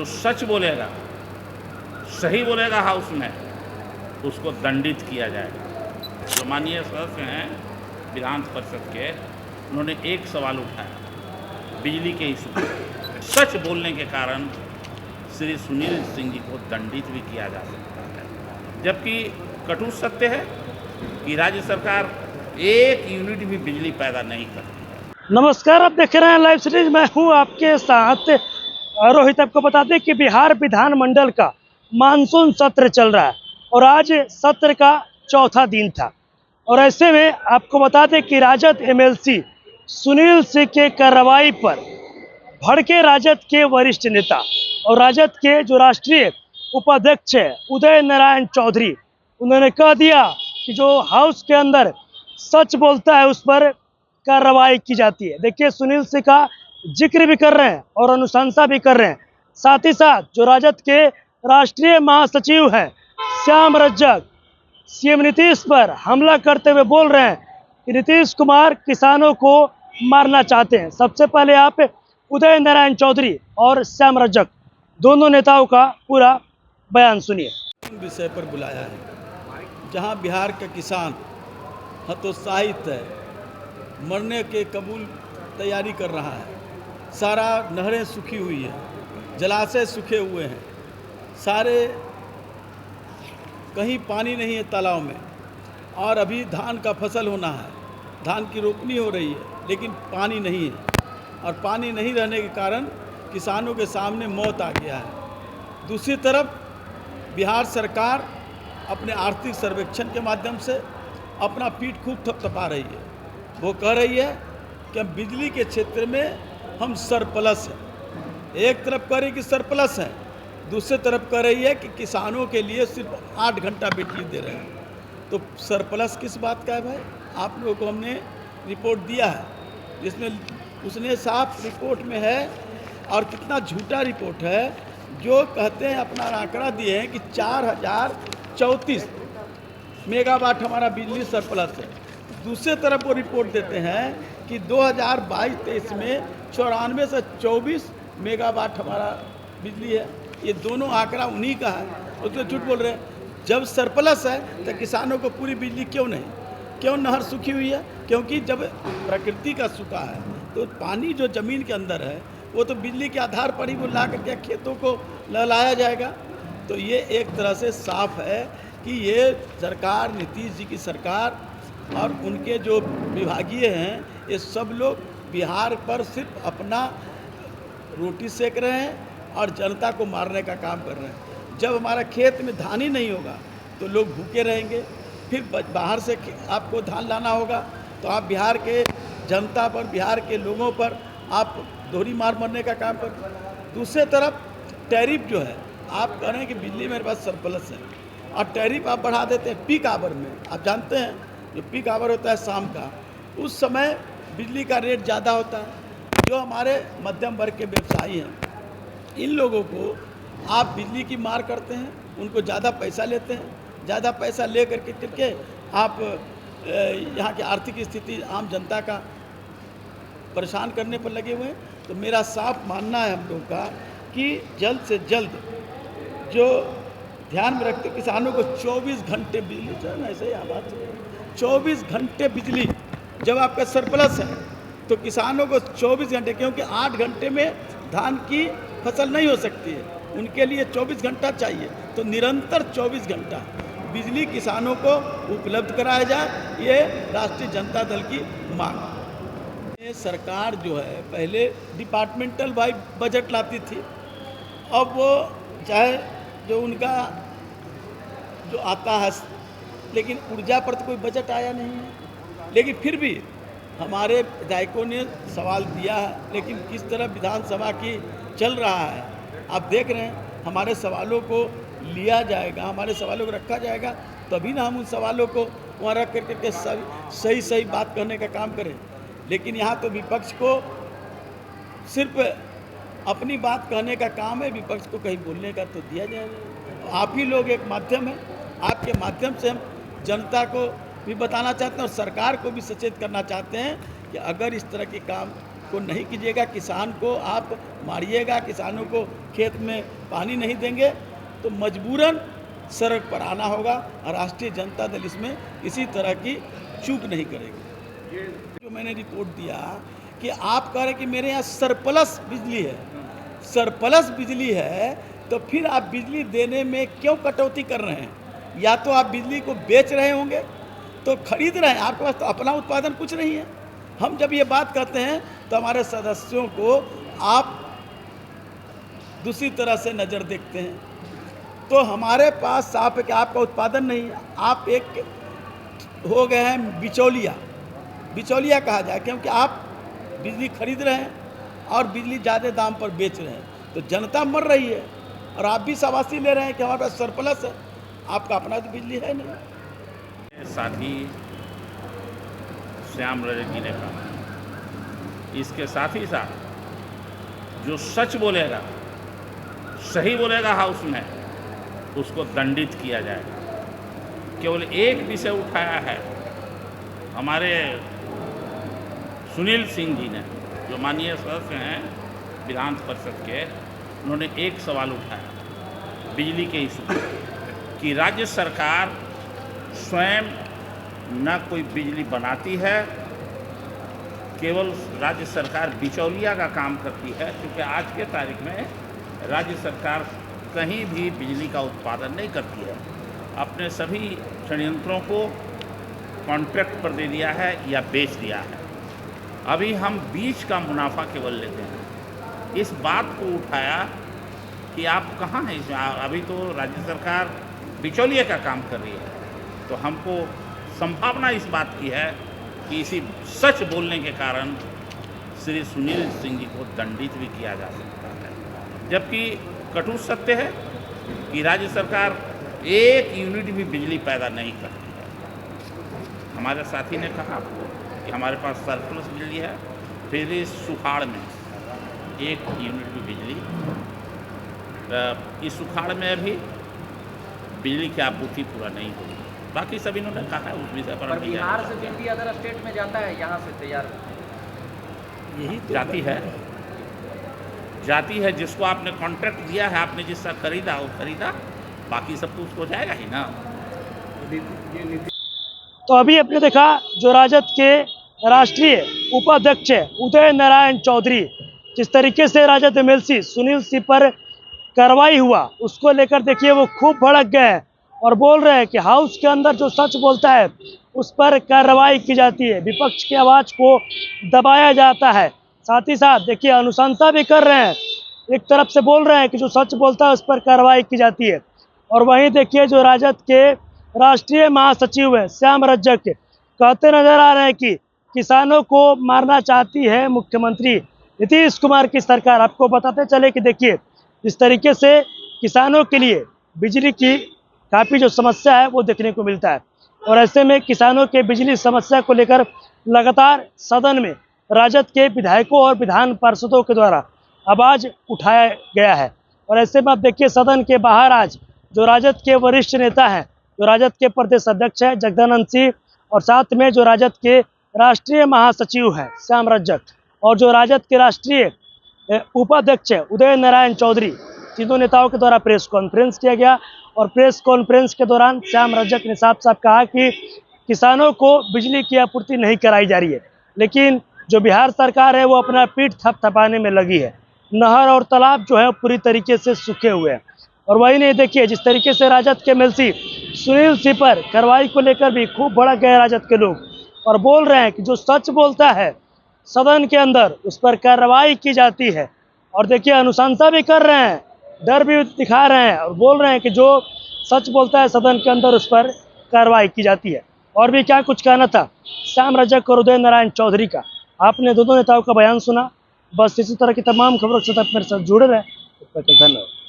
जो सच बोलेगा, सही बोलेगा हाउस में, उसको दंडित किया जाएगा। जो माननीय सदस्य हैं विधान परिषद के, उन्होंने एक सवाल उठाया बिजली के इशू पर। सच बोलने के कारण श्री सुनील सिंह जी को दंडित भी किया जा सकता है, जबकि कटु सत्य है कि राज्य सरकार एक यूनिट भी बिजली पैदा नहीं करती है। नमस्कार, आप देख रहे हैं लाइव सीरीज। मैं हूं आपके साथ रोहित। आपको बता दें कि बिहार विधानमंडल का मानसून सत्र चल रहा है और आज सत्र का चौथा दिन था। और ऐसे में आपको बता दें कि राजद एमएलसी सुनील सिंह के कार्रवाई पर भड़के राजद के वरिष्ठ नेता और राजद के जो राष्ट्रीय उपाध्यक्ष है उदय नारायण चौधरी, उन्होंने कह दिया कि जो हाउस के अंदर सच बोलता है उस पर कार्रवाई की जाती है। देखिए, सुनील सिंह का जिक्र भी कर रहे हैं और अनुशंसा भी कर रहे हैं। साथ ही साथ जो राजद के राष्ट्रीय महासचिव हैं श्याम रजक, सीएम नीतीश पर हमला करते हुए बोल रहे हैं कि नीतीश कुमार किसानों को मारना चाहते हैं। सबसे पहले आप उदय नारायण चौधरी और श्याम रजक दोनों नेताओं का पूरा बयान सुनिए। विषय पर बुलाया है जहां बिहार का किसान हतोत्साहित है, मरने के कबूल तैयारी कर रहा है। सारा नहरें सूखी हुई है, जलाशय सूखे हुए हैं, सारे कहीं पानी नहीं है तालाब में। और अभी धान का फसल होना है, धान की रोपनी हो रही है, लेकिन पानी नहीं है। और पानी नहीं रहने के कारण किसानों के सामने मौत आ गया है। दूसरी तरफ बिहार सरकार अपने आर्थिक सर्वेक्षण के माध्यम से अपना पीठ खूब थपथपा रही है। वो कह रही है कि हम बिजली के क्षेत्र में हम सरप्लस हैं। एक तरफ कह रही है कि सरप्लस है, दूसरी तरफ कह रही है कि किसानों के लिए सिर्फ 8 घंटा बिजली दे रहे हैं। तो सरप्लस किस बात का है भाई? आप लोगों को हमने रिपोर्ट दिया है, जिसमें उसने साफ रिपोर्ट में है, और कितना झूठा रिपोर्ट है, जो कहते हैं अपना आंकड़ा दिए हैं कि 4034 मेगावाट हमारा बिजली सरप्लस है। दूसरी तरफ वो रिपोर्ट देते हैं कि 2022-23 में 94 से 24 मेगावाट हमारा बिजली है। ये दोनों आंकड़ा उन्हीं का है, उसमें झूठ बोल रहे हैं। जब सरप्लस है तो किसानों को पूरी बिजली क्यों नहीं? क्यों नहर सूखी हुई है? क्योंकि जब प्रकृति का सूखा है तो पानी जो ज़मीन के अंदर है वो तो बिजली के आधार पर ही वो ला करके खेतों को लहलाया जाएगा। तो ये एक तरह से साफ है कि ये सरकार, नीतीश जी की सरकार और उनके जो विभागीय हैं, ये सब लोग बिहार पर सिर्फ अपना रोटी सेक रहे हैं और जनता को मारने का काम कर रहे हैं। जब हमारा खेत में धान ही नहीं होगा तो लोग भूखे रहेंगे, फिर बाहर से आपको धान लाना होगा, तो आप बिहार के जनता पर, बिहार के लोगों पर आप दोहरी मार मरने का काम कर। दूसरे तरफ टैरिफ जो है, आप कह रहे हैं कि बिजली मेरे पास सरप्लस है, और टैरिफ आप बढ़ा देते हैं पीक आवर में। आप जानते हैं जो पीक आवर होता है शाम का, उस समय बिजली का रेट ज़्यादा होता है। जो हमारे मध्यम वर्ग के व्यवसायी हैं, इन लोगों को आप बिजली की मार करते हैं, उनको ज़्यादा पैसा लेते हैं। ज़्यादा पैसा ले करके आप यहाँ की आर्थिक स्थिति आम जनता का परेशान करने पर लगे हुए हैं। तो मेरा साफ मानना है हम लोग का कि जल्द से जल्द जो ध्यान में रखते किसानों को 24 घंटे बिजली, ऐसे ही आवाज़ 24 घंटे बिजली, जब आपका सरप्लस है तो किसानों को 24 घंटे, क्योंकि 8 घंटे में धान की फसल नहीं हो सकती है, उनके लिए 24 घंटा चाहिए। तो निरंतर 24 घंटा बिजली किसानों को उपलब्ध कराया जाए, ये राष्ट्रीय जनता दल की मांग है। ये सरकार जो है पहले डिपार्टमेंटल वाइज बजट लाती थी, अब वो चाहे जो उनका जो आता है, लेकिन ऊर्जा पर तो कोई बजट आया नहीं है। लेकिन फिर भी हमारे विधायकों ने सवाल दिया है, लेकिन किस तरह विधानसभा की चल रहा है आप देख रहे हैं। हमारे सवालों को लिया जाएगा, हमारे सवालों को रखा जाएगा, तभी ना हम उन सवालों को वहाँ रख करके सही बात करने का काम करें। लेकिन यहाँ तो विपक्ष को सिर्फ अपनी बात कहने का काम है, विपक्ष को कहीं बोलने का तो दिया जाएगा। आप ही लोग एक माध्यम है, आपके माध्यम से हम जनता को भी बताना चाहते हैं और सरकार को भी सचेत करना चाहते हैं कि अगर इस तरह के काम इसको नहीं कीजिएगा, किसान को आप मारिएगा, किसानों को खेत में पानी नहीं देंगे तो मजबूरन सड़क पर आना होगा। और राष्ट्रीय जनता दल इसमें किसी तरह की चूक नहीं करेगी। जो मैंने रिपोर्ट दिया कि आप कह रहे कि मेरे यहाँ सरप्लस बिजली है, सरप्लस बिजली है तो फिर आप बिजली देने में क्यों कटौती कर रहे हैं? या तो आप बिजली को बेच रहे होंगे तो खरीद रहे हैं, आपके पास तो अपना उत्पादन कुछ नहीं है। हम जब ये बात कहते हैं तो हमारे सदस्यों को आप दूसरी तरह से नज़र देखते हैं। तो हमारे पास साफ है कि आपका उत्पादन नहीं है, आप एक हो गए हैं बिचौलिया। बिचौलिया कहा जाए क्योंकि आप बिजली खरीद रहे हैं और बिजली ज़्यादा दाम पर बेच रहे हैं, तो जनता मर रही है और आप भी शाबाशी ले रहे हैं कि हमारे पास सरप्लस है। आपका अपना तो बिजली है नहीं। साथी श्याम रजक जी ने कहा, इसके साथ ही साथ जो सच बोलेगा, सही बोलेगा हाउस में, उसको दंडित किया जाएगा। केवल एक विषय उठाया है हमारे सुनील सिंह जी ने, जो माननीय सदस्य हैं विधान परिषद के, उन्होंने एक सवाल उठाया बिजली के इशू पर कि राज्य सरकार स्वयं न कोई बिजली बनाती है, केवल राज्य सरकार बिचौलिया का काम करती है। क्योंकि आज के तारीख में राज्य सरकार कहीं भी बिजली का उत्पादन नहीं करती है, अपने सभी संयंत्रों को कॉन्ट्रैक्ट पर दे दिया है या बेच दिया है। अभी हम बीच का मुनाफा केवल लेते हैं। इस बात को उठाया कि आप कहाँ हैं इसमें, अभी तो राज्य सरकार बिचौलिया का काम कर रही है। तो हमको संभावना इस बात की है कि इसी सच बोलने के कारण श्री सुनील सिंह जी को दंडित भी किया जा सकता है। जबकि कटु सत्य है कि राज्य सरकार एक यूनिट भी बिजली पैदा नहीं करती है। हमारे साथी ने कहा आपको कि हमारे पास सरप्लस बिजली है, फिर इस सुखाड़ में एक यूनिट भी बिजली, इस सुखाड़ में भी बिजली की आपूर्ति पूरा नहीं होगी। बाकी सब इन्होंने कहा है उस विषय पर बिहार से बिजली अदर स्टेट में जाता है, यहाँ से तैयार यही तो जाती है जिसको आपने कॉन्ट्रैक्ट दिया है, आपने जिसका खरीदा वो खरीदा, बाकी सब तो उसको जाएगा ही ना। तो अभी आपने देखा जो राजद के राष्ट्रीय उपाध्यक्ष उदय नारायण चौधरी, जिस तरीके से राजद एमएलसी सुनील सिंह पर कार्रवाई हुआ, उसको लेकर देखिए वो खूब भड़क गए हैं और बोल रहे हैं कि हाउस के अंदर जो सच बोलता है उस पर कार्रवाई की जाती है, विपक्ष की आवाज़ को दबाया जाता है। साथ ही साथ देखिए अनुशंसा भी कर रहे हैं, एक तरफ से बोल रहे हैं कि जो सच बोलता है उस पर कार्रवाई की जाती है, और वहीं देखिए जो राजद के राष्ट्रीय महासचिव है श्याम रजक कहते नजर आ रहे हैं कि किसानों को मारना चाहती है मुख्यमंत्री नीतीश कुमार की सरकार। आपको बताते चले कि देखिए इस तरीके से किसानों के लिए बिजली की काफ़ी जो समस्या है वो देखने को मिलता है, और ऐसे में किसानों के बिजली समस्या को लेकर लगातार सदन में राजद के विधायकों और विधान पार्षदों के द्वारा आवाज़ उठाया गया है। और ऐसे में आप देखिए सदन के बाहर आज जो राजद के वरिष्ठ नेता हैं, जो राजद के प्रदेश अध्यक्ष हैं जगदानंद सिंह, और साथ में जो राजद के राष्ट्रीय महासचिव हैं श्याम रजक, और जो राजद के राष्ट्रीय उपाध्यक्ष है उदय नारायण चौधरी, तीनों नेताओं के द्वारा प्रेस कॉन्फ्रेंस किया गया। और प्रेस कॉन्फ्रेंस के दौरान श्याम रजक ने साफ साफ कहा कि किसानों को बिजली की आपूर्ति नहीं कराई जा रही है, लेकिन जो बिहार सरकार है वो अपना पीठ थपथपाने में लगी है। नहर और तालाब जो है पूरी तरीके से सूखे हुए हैं। और वही नहीं देखिए जिस तरीके से राजद के एमएलसी सुनील सिंह पर कार्रवाई को लेकर भी खूब भड़क गए राजद के लोग, और बोल रहे हैं कि जो सच बोलता है सदन के अंदर उस पर कार्रवाई की जाती है। और देखिए अनुशंसा भी कर रहे हैं, डर भी दिखा रहे हैं, और बोल रहे हैं कि जो सच बोलता है सदन के अंदर उस पर कार्रवाई की जाती है। और भी क्या कुछ कहना था श्याम रजक और उदय नारायण चौधरी का, आपने दोनों नेताओं का बयान सुना। बस इसी तरह की तमाम खबरों के साथ आप मेरे साथ जुड़े रहें। धन्यवाद।